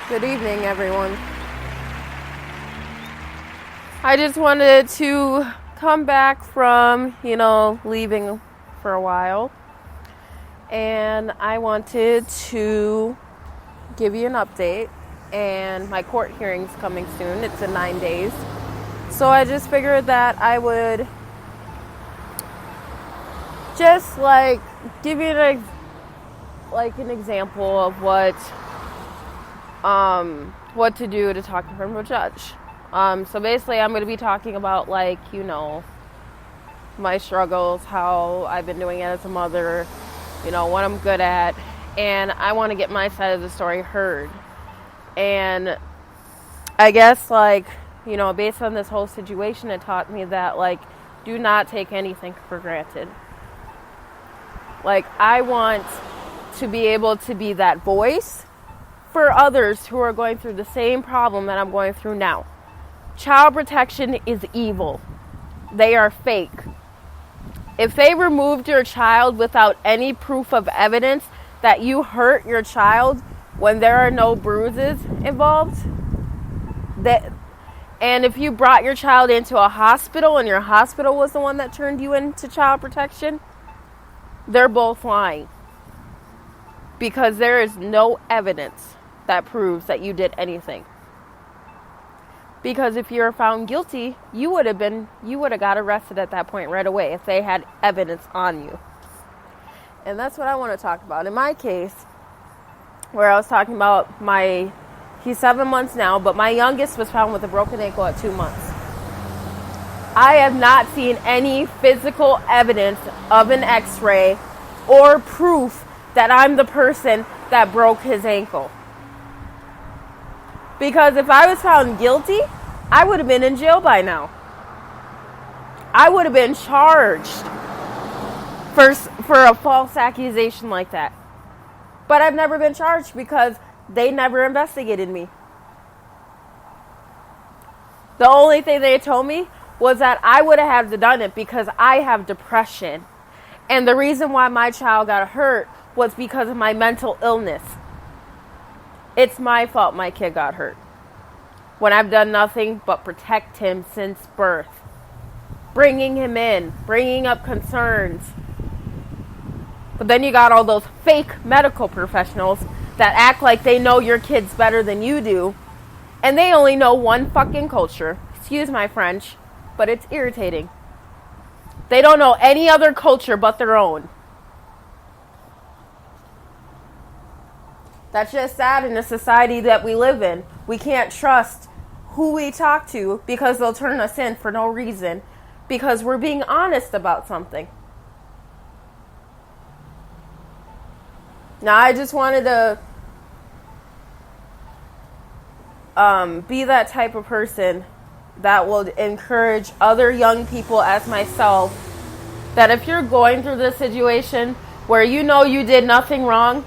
Good evening, everyone. I just wanted to come back from, leaving for a while. And I wanted to give you an update. And my court hearing's coming soon. It's in 9 days. So I just figured that I would just give you an example of what to do to talk in front of a judge. So basically I'm going to be talking about my struggles, how I've been doing it as a mother, what I'm good at, and I want to get my side of the story heard. And I guess based on this whole situation, it taught me that do not take anything for granted. I want to be able to be that voice for others who are going through the same problem that I'm going through now. Child protection is evil. They are fake. If they removed your child without any proof of evidence that you hurt your child when there are no bruises involved, and if you brought your child into a hospital and your hospital was the one that turned you into child protection, they're both lying. Because there is no evidence that proves that you did anything. Because if you were found guilty, you would have got arrested at that point right away if they had evidence on you. And that's what I want to talk about. In my case, where I was talking about he's 7 months now, but my youngest was found with a broken ankle at 2 months. I have not seen any physical evidence of an x-ray or proof that I'm the person that broke his ankle. Because if I was found guilty, I would have been in jail by now. I would have been charged for a false accusation like that. But I've never been charged because they never investigated me. The only thing they told me was that I would have had to done it because I have depression. And the reason why my child got hurt was because of my mental illness. It's my fault my kid got hurt. When I've done nothing but protect him since birth. Bringing him in. Bringing up concerns. But then you got all those fake medical professionals that act like they know your kids better than you do. And they only know one fucking culture. Excuse my French, but it's irritating. They don't know any other culture but their own. That's just sad in the society that we live in. We can't trust who we talk to because they'll turn us in for no reason. Because we're being honest about something. Now, I just wanted to be that type of person that will encourage other young people as myself that if you're going through this situation where you know you did nothing wrong,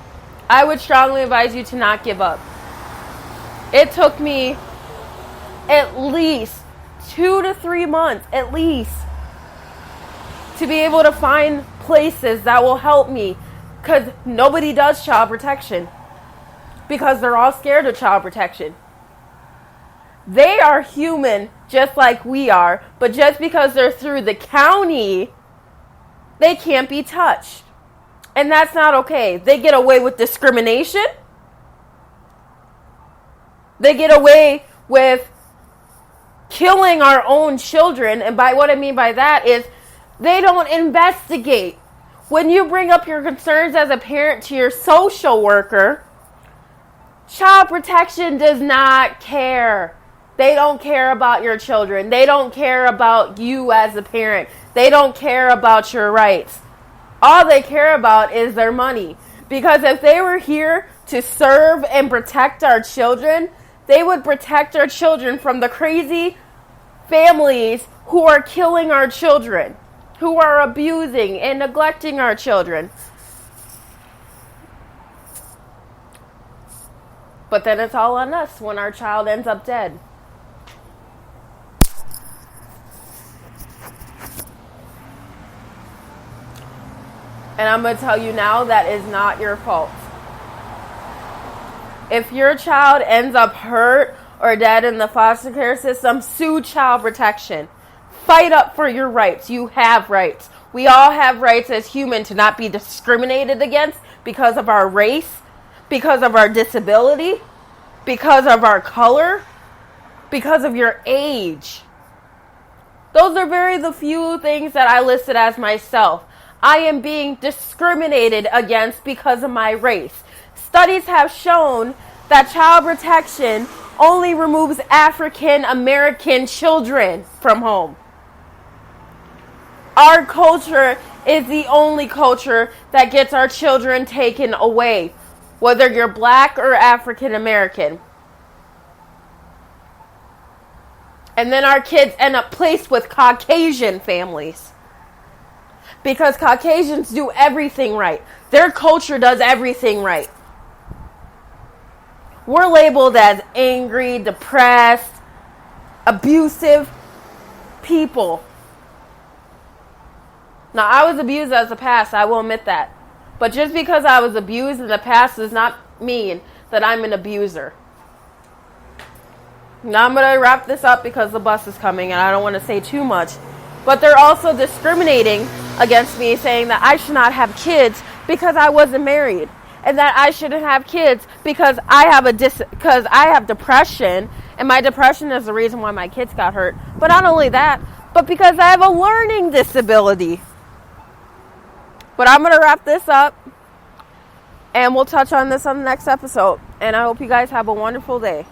I would strongly advise you to not give up. It took me at least 2 to 3 months, at least, to be able to find places that will help me. Because nobody does child protection. Because they're all scared of child protection. They are human just like we are. But just because they're through the county, they can't be touched. And that's not okay. They get away with discrimination. They get away with killing our own children. And by what I mean by that is they don't investigate. When you bring up your concerns as a parent to your social worker, child protection does not care. They don't care about your children. They don't care about you as a parent. They don't care about your rights. All they care about is their money. Because if they were here to serve and protect our children, they would protect our children from the crazy families who are killing our children, who are abusing and neglecting our children. But then it's all on us when our child ends up dead. And I'm going to tell you now, that is not your fault. If your child ends up hurt or dead in the foster care system, sue child protection. Fight up for your rights. You have rights. We all have rights as humans to not be discriminated against because of our race, because of our disability, because of our color, because of your age. Those are the few things that I listed as myself. I am being discriminated against because of my race. Studies have shown that child protection only removes African American children from home. Our culture is the only culture that gets our children taken away, whether you're black or African American. And then our kids end up placed with Caucasian families. Because Caucasians do everything right. Their culture does everything right. We're labeled as angry, depressed, abusive people. Now, I was abused as a past, I will admit that. But just because I was abused in the past does not mean that I'm an abuser. Now, I'm going to wrap this up because the bus is coming and I don't want to say too much. But they're also discriminating against me, saying that I should not have kids because I wasn't married. And that I shouldn't have kids because I have depression. And my depression is the reason why my kids got hurt. But not only that, but because I have a learning disability. But I'm going to wrap this up, and we'll touch on this on the next episode. And I hope you guys have a wonderful day.